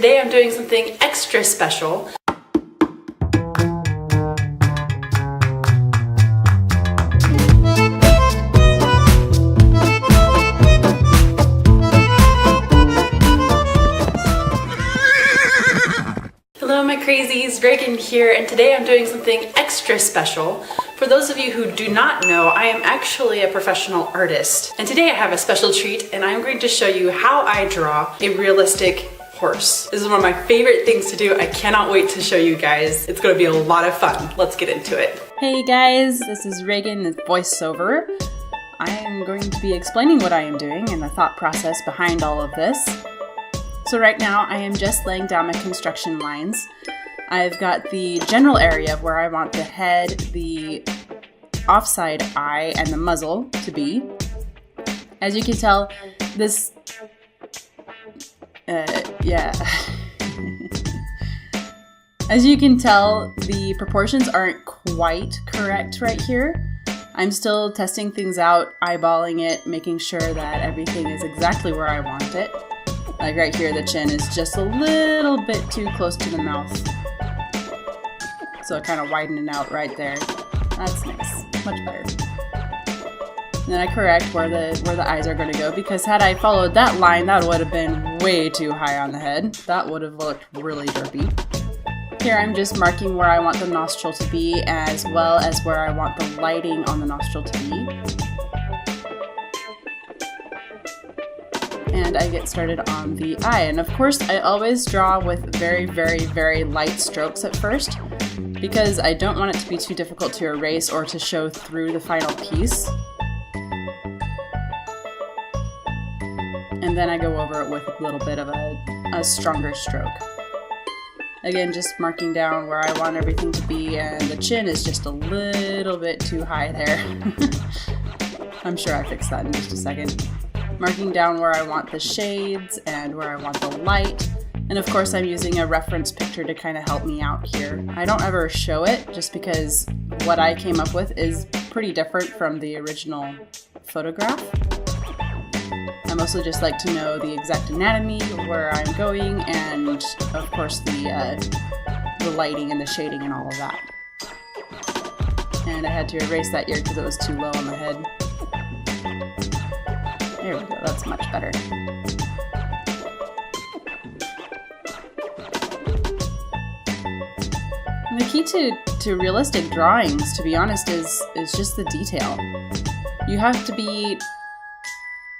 today I'm doing something extra special. Hello my crazies, Reagan here, and today I'm doing something extra special. For those of you who do not know, I am actually a professional artist, and today I have a special treat, and I'm going to show you how I draw a realistic horse. This is one of my favorite things to do. I cannot wait to show you guys. It's going to be a lot of fun. Let's get into it. Hey guys, this is Reagan with voiceover. I am going to be explaining what I am doing and the thought process behind all of this. So right now I am just laying down my construction lines. I've got the general area of where I want the head, the offside eye, and the muzzle to be. As you can tell, this, As you can tell, the proportions aren't quite correct right here. I'm still testing things out, eyeballing it, making sure that everything is exactly where I want it. Like right here, the chin is just a little bit too close to the mouth. So kind of widening out right there. That's nice, much better. And then I correct where the eyes are going to go, because had I followed that line, that would have been way too high on the head. That would have looked really derpy. Here I'm just marking where I want the nostril to be, as well as where I want the lighting on the nostril to be. And I get started on the eye. And of course, I always draw with very, very, very light strokes at first, because I don't want it to be too difficult to erase or to show through the final piece. And then I go over it with a little bit of a stronger stroke. Again, just marking down where I want everything to be, and the chin is just a little bit too high there. I'm sure I fixed that in just a second. Marking down where I want the shades and where I want the light. And of course I'm using a reference picture to kind of help me out here. I don't ever show it just because what I came up with is pretty different from the original photograph. I mostly just like to know the exact anatomy, where I'm going, and of course the lighting and the shading and all of that. And I had to erase that ear because it was too low on the head. There we go, that's much better. And the key to realistic drawings, to be honest, is just the detail. You have to be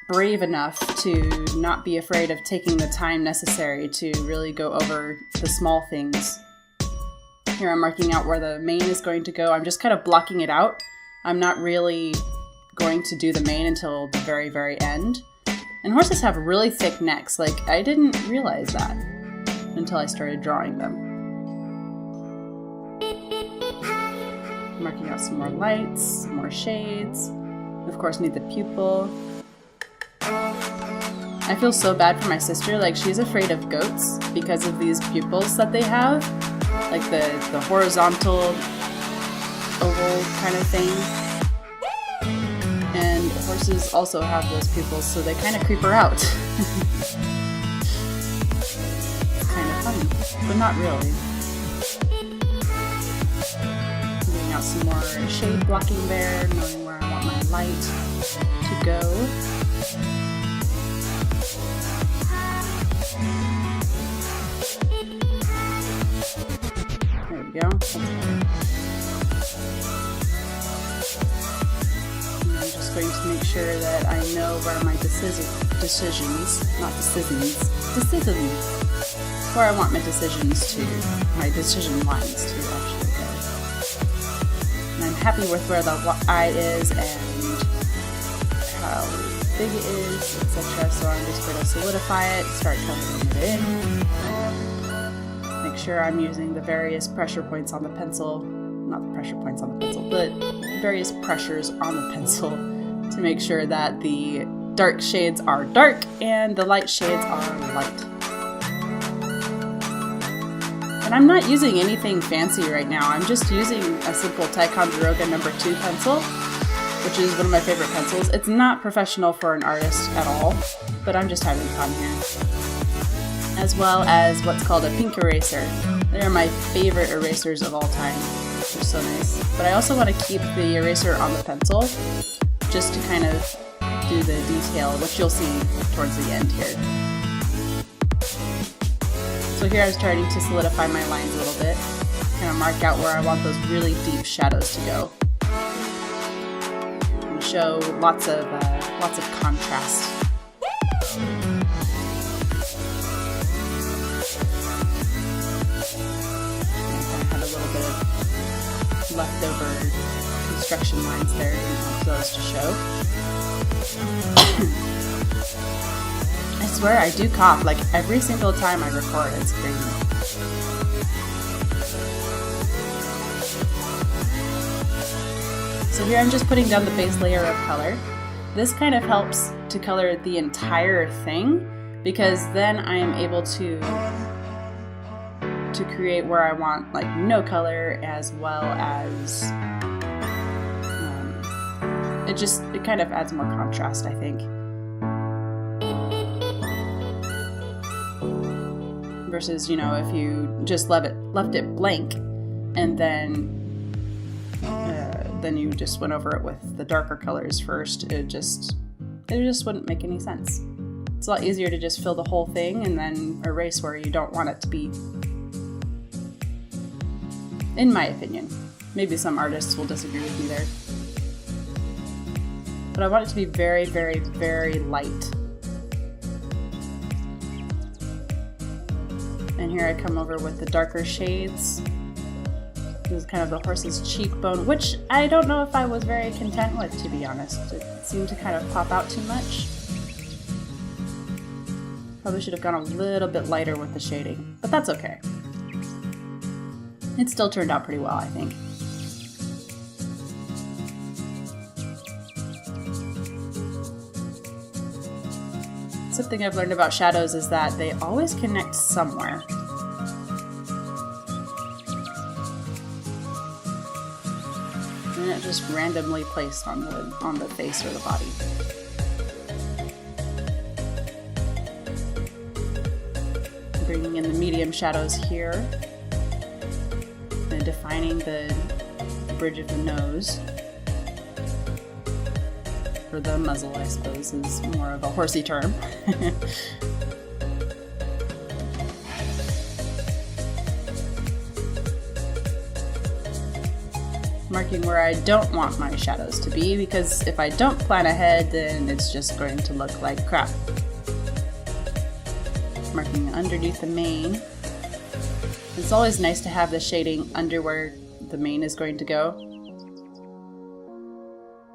brave enough to not be afraid of taking the time necessary to really go over the small things. Here I'm marking out where the mane is going to go. I'm just kind of blocking it out. I'm not really going to do the mane until the very, very end. And horses have really thick necks. Like, I didn't realize that until I started drawing them. Marking out some more lights, some more shades. Of course, need the pupil. I feel so bad for my sister. Like, she's afraid of goats because of these pupils that they have. Like the horizontal oval kind of thing. And horses also have those pupils, so they kind of creep her out. It's kind of funny, but not really. Getting out some more shade blocking there, knowing where I want my light to go. There we go. Going to make sure that I know where my where I want my decision lines to actually go. And I'm happy with where the eye is and how big it is, etc. So I'm just going to solidify it, start coloring it in. Make sure I'm using the various pressure points on the pencil, not the pressure points on the pencil, but various pressures on the pencil, to make sure that the dark shades are dark and the light shades are light. And I'm not using anything fancy right now. I'm just using a simple Ticonderoga No. 2 pencil, which is one of my favorite pencils. It's not professional for an artist at all, but I'm just having fun here. as well as what's called a pink eraser. They're my favorite erasers of all time. They're so nice. But I also want to keep the eraser on the pencil just to kind of do the detail, which you'll see towards the end here. So here I was starting to solidify my lines a little bit, kind of mark out where I want those really deep shadows to go, and show lots of contrast. I had a little bit of leftover construction lines there, didn't want those to show. I swear I do cough like every single time I record. It's crazy. So here I'm just putting down the base layer of color. This kind of helps to color the entire thing, because then I am able to create where I want like no color, as well as it kind of adds more contrast, I think. Versus, you know, if you just left it blank and then you just went over it with the darker colors first, it just wouldn't make any sense. It's a lot easier to just fill the whole thing and then erase where you don't want it to be. In my opinion. Maybe some artists will disagree with me there. But I want it to be very, very, very light. And here I come over with the darker shades. This is kind of the horse's cheekbone, which I don't know if I was very content with, to be honest. It seemed to kind of pop out too much. Probably should have gone a little bit lighter with the shading, but that's okay. It still turned out pretty well, I think. Something I've learned about shadows is that they always connect somewhere. They're not just randomly placed on the face or the body. Bringing in the medium shadows here. And defining the bridge of the nose. Or the muzzle, I suppose, is more of a horsey term. Marking where I don't want my shadows to be, because if I don't plan ahead, then it's just going to look like crap. Marking underneath the mane. It's always nice to have the shading under where the mane is going to go.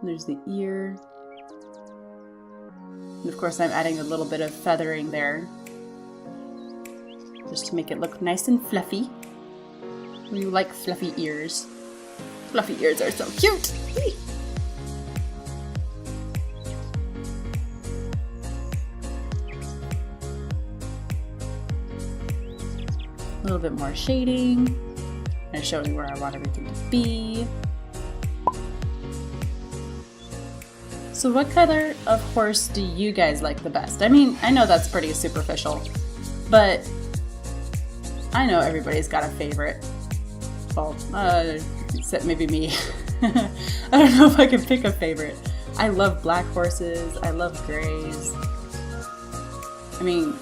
There's the ear. And of course I'm adding a little bit of feathering there, just to make it look nice and fluffy. We like fluffy ears. Fluffy ears are so cute! A little bit more shading, and showing where I want everything to be. So what color of horse do you guys like the best? I mean, I know that's pretty superficial, but I know everybody's got a favorite. Well, except maybe me. I don't know if I can pick a favorite. I love black horses. I love grays. I mean,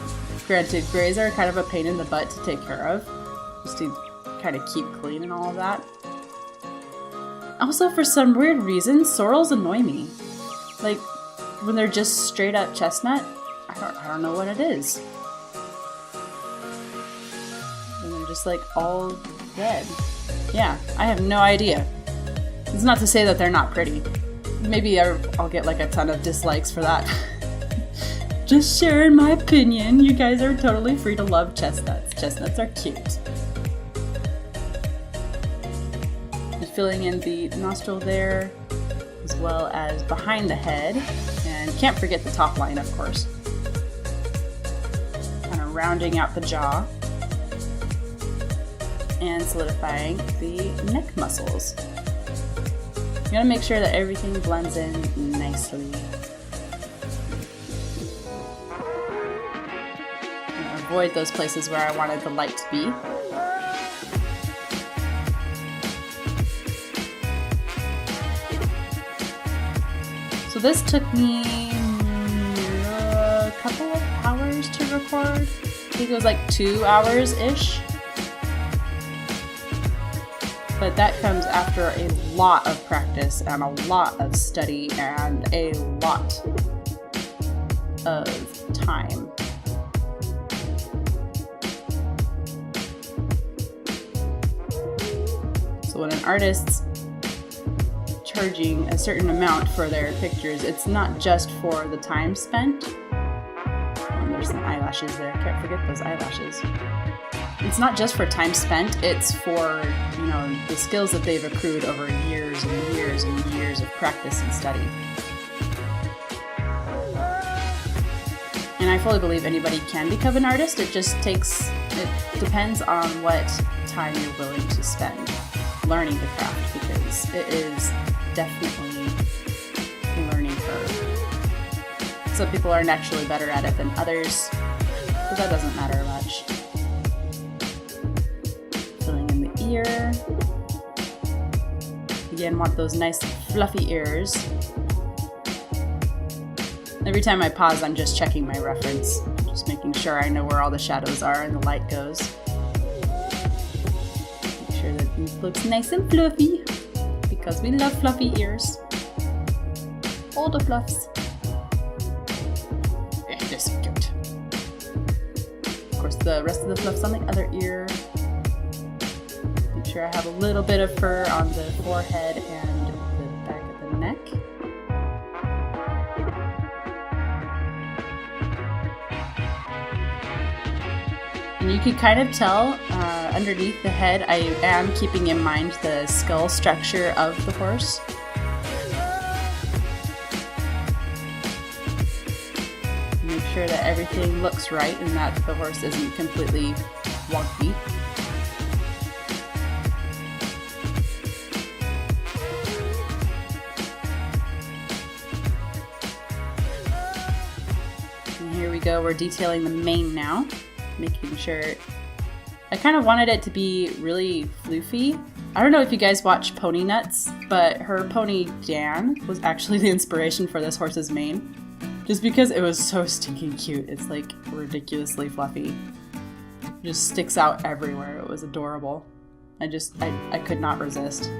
granted, grays are kind of a pain in the butt to take care of, just to kind of keep clean and all of that. Also, for some weird reason, sorrels annoy me. Like, when they're just straight up chestnut, I don't know what it is. And they're just like all red. Yeah, I have no idea. It's not to say that they're not pretty. Maybe I'll get like a ton of dislikes for that. Just sharing my opinion. You guys are totally free to love chestnuts. Chestnuts are cute. And filling in the nostril there, as well as behind the head, and can't forget the top line, of course. Kind of rounding out the jaw and solidifying the neck muscles. You gotta make sure that everything blends in nicely. avoid those places where I wanted the light to be. So this took me a couple of hours to record. I think it was like 2 hours-ish. But that comes after a lot of practice and a lot of study and a lot of time. So when an artist's charging a certain amount for their pictures, it's not just for the time spent. Oh, there's some eyelashes there. Can't forget those eyelashes. It's not just for time spent, it's for, you know, the skills that they've accrued over years and years and years of practice and study. And I fully believe anybody can become an artist. It depends on what time you're willing to spend learning the craft, because it is definitely a learning curve. Some people are naturally better at it than others, but that doesn't matter much. Filling in the ear. Again, want those nice fluffy ears. Every time I pause, I'm just checking my reference, just making sure I know where all the shadows are and the light goes. Make sure that it looks nice and fluffy, because we love fluffy ears. All the fluffs. Yeah, they're so cute. Of course, the rest of the fluff's on the other ear. Make sure I have a little bit of fur on the forehead and the back of the neck. And you can kind of tell underneath the head, I am keeping in mind the skull structure of the horse. Make sure that everything looks right and that the horse isn't completely wonky. And here we go, we're detailing the mane now. Making sure, I kind of wanted it to be really floofy. I don't know if you guys watch Pony Nuts, but her pony Dan was actually the inspiration for this horse's mane. Just because it was so stinking cute. It's like ridiculously fluffy. It just sticks out everywhere. It was adorable. I could not resist.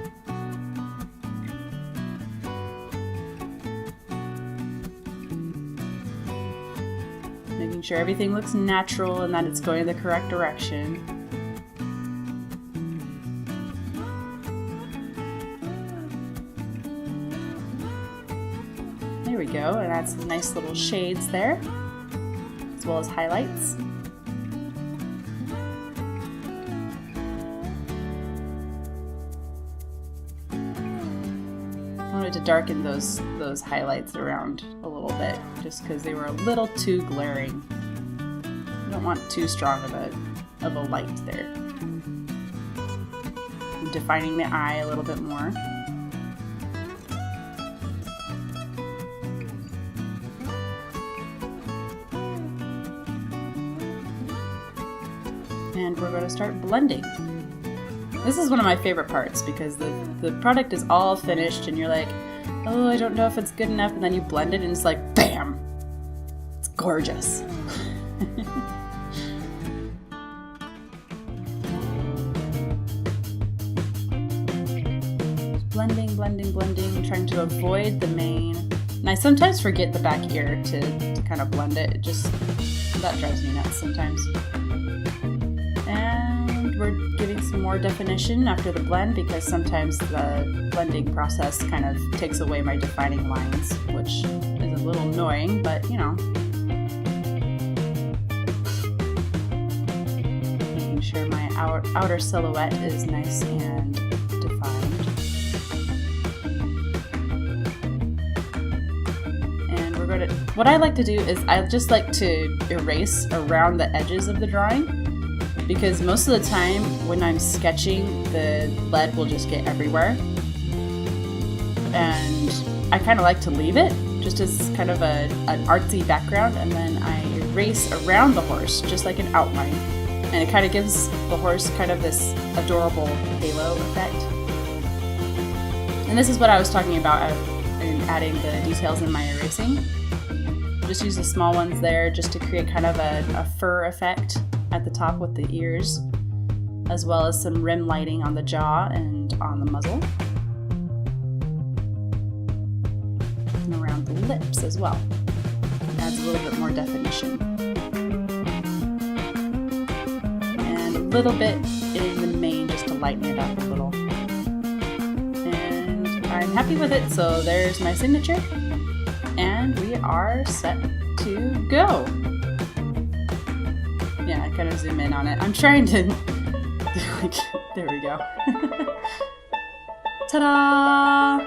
Making sure everything looks natural and that it's going in the correct direction. There we go, and add some nice little shades there, as well as highlights. I wanted to darken those highlights around a little bit, just because they were a little too glaring. You don't want too strong of a light there. I'm defining the eye a little bit more. And we're going to start blending. This is one of my favorite parts, because the product is all finished and you're like, oh, I don't know if it's good enough, and then you blend it and it's like, bam! It's gorgeous. Blending, blending, blending, trying to avoid the mane. And I sometimes forget the back ear to kind of blend it. That drives me nuts sometimes. And we're giving some more definition after the blend, because sometimes the blending process kind of takes away my defining lines, which is a little annoying, but you know. Making sure my outer silhouette is nice and defined. And what I like to do is I just like to erase around the edges of the drawing, because most of the time when I'm sketching, the lead will just get everywhere. And I kind of like to leave it just as kind of an artsy background, and then I race around the horse, just like an outline. And it kind of gives the horse kind of this adorable halo effect. And this is what I was talking about in adding the details in my erasing. Just use the small ones there just to create kind of a fur effect at the top with the ears, as well as some rim lighting on the jaw and on the muzzle. And around the lips as well. It adds a little bit more definition. And a little bit in the mane just to lighten it up a little. And I'm happy with it, so there's my signature. And we are set to go. Yeah, I kind of zoom in on it. I'm trying to, there we go. Ta-da!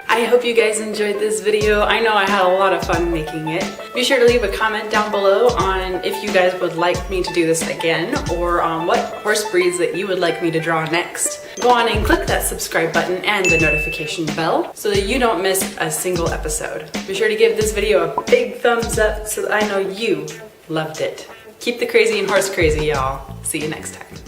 I hope you guys enjoyed this video. I know I had a lot of fun making it. Be sure to leave a comment down below on if you guys would like me to do this again, or on what horse breeds that you would like me to draw next. Go on and click that subscribe button and the notification bell so that you don't miss a single episode. Be sure to give this video a big thumbs up so that I know you loved it. Keep the crazy and horse crazy, y'all. See you next time.